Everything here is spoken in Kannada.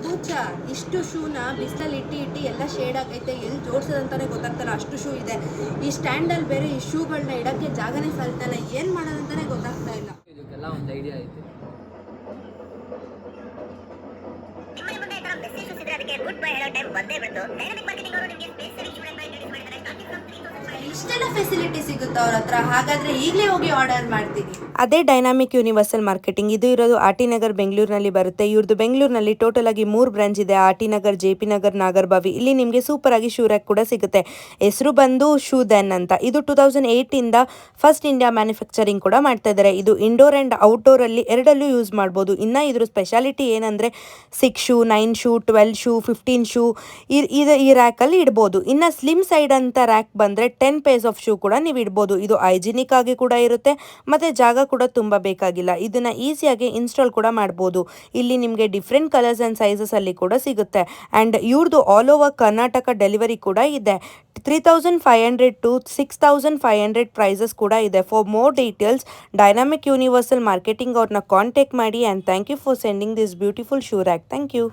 ಕೂಚ ಇಷ್ಟು ಶೂನ ಬಿಸಿಲಲ್ಲಿ ಇಟ್ಟು ಎಲ್ಲ ಶೇಡ್ ಆಗೈತೆ, ಎಲ್ಲಿ ಜೋಡ್ಸೋದಂತಾನೆ ಗೊತ್ತಾಗ್ತಲ್ಲ, ಅಷ್ಟು ಶೂ ಇದೆ. ಈ ಸ್ಟ್ಯಾಂಡಲ್ಲಿ ಬೇರೆ ಈ ಶೂಗಳನ್ನ ಇಡಕ್ಕೆ ಜಾಗನೇ ಸಾಲ್ತಲ್ಲ, ಏನು ಮಾಡೋದಂತಾನೆ ಗೊತ್ತಾಗ್ತಾ ಇಲ್ಲ. ಇದಕ್ಕೆಲ್ಲ ಒಂದು ಐಡಿಯಾ ಐತೆ. ಇಷ್ಟೆಲ್ಲ ಫೆಸಿಲಿಟಿ ಸಿಗುತ್ತೆ ಅವ್ರ ಹತ್ರ, ಹಾಗಾದ್ರೆ ಈಗಲೇ ಹೋಗಿ ಆರ್ಡರ್ ಮಾಡ್ತೀನಿ. ಅದೇ ಡೈನಾಮಿಕ್ ಯೂನಿವರ್ಸಲ್ ಮಾರ್ಕೆಟಿಂಗ್. ಇದು ಇರೋದು ಆರ್ ಟಿ ನಗರ್ ಬೆಂಗಳೂರಿನಲ್ಲಿ ಬರುತ್ತೆ. ಇವ್ರದ್ದು ಬೆಂಗಳೂರಿನಲ್ಲಿ ಟೋಟಲ್ ಆಗಿ 3 ಬ್ರಾಂಚ್ ಇದೆ, R T Nagar, J P Nagar, Nagarbhavi. ಇಲ್ಲಿ ನಿಮಗೆ ಸೂಪರ್ ಆಗಿ ಶೂ ರ್ಯಾಕ್ ಕೂಡ ಸಿಗುತ್ತೆ. ಹೆಸರು ಬಂದು ಶೂ ದೆನ್ ಅಂತ. ಇದು 2008 ಇಂದ ಫಸ್ಟ್ ಇಂಡಿಯಾ ಮ್ಯಾನುಫ್ಯಾಕ್ಚರಿಂಗ್ ಕೂಡ ಮಾಡ್ತಾ ಇದ್ದಾರೆ. ಇದು ಇಂಡೋರ್ ಆ್ಯಂಡ್ ಔಟ್ಡೋರ್ ಅಲ್ಲಿ ಎರಡಲ್ಲೂ ಯೂಸ್ ಮಾಡ್ಬೋದು. ಇನ್ನು ಇದ್ರ ಸ್ಪೆಷಾಲಿಟಿ ಏನಂದರೆ 6 ಶೂ, 9 ಶೂ, 12 ಶೂ, 15 ಶೂ ಈ ರ್ಯಾಕಲ್ಲಿ ಇಡ್ಬೋದು. ಇನ್ನು ಸ್ಲಿಮ್ ಸೈಡ್ ಅಂತ ರ್ಯಾಕ್ ಬಂದರೆ 10 ಪೇರ್ಸ್ ಆಫ್ ಶೂ ಕೂಡ ನೀವು ಇಡ್ಬೋದು. ಇದು ಹೈಜಿನಿಕ್ ಆಗಿ ಕೂಡ ಇರುತ್ತೆ ಮತ್ತು ಜಾಗ ಕೂಡ ತುಂಬ ಬೇಕಾಗಿಲ್ಲ. ಇದನ್ನು ಈಸಿಯಾಗಿ ಇನ್ಸ್ಟಾಲ್ ಕೂಡ ಮಾಡ್ಬೋದು. ಇಲ್ಲಿ ನಿಮಗೆ ಡಿಫ್ರೆಂಟ್ ಕಲರ್ಸ್ ಆ್ಯಂಡ್ ಸೈಜಸ್ ಅಲ್ಲಿ ಕೂಡ ಸಿಗುತ್ತೆ. ಆ್ಯಂಡ್ ಇವ್ರದ್ದು ಆಲ್ ಓವರ್ ಕರ್ನಾಟಕ ಡೆಲಿವರಿ ಕೂಡ ಇದೆ. 3500 to 6500 ಪ್ರೈಸಸ್ ಕೂಡ ಇದೆ. For more details Dynamic Universal Marketing ಅವ್ರನ್ನ ಕಾಂಟ್ಯಾಕ್ಟ್ ಮಾಡಿ. And thank you for sending this beautiful shoe rack. Thank you.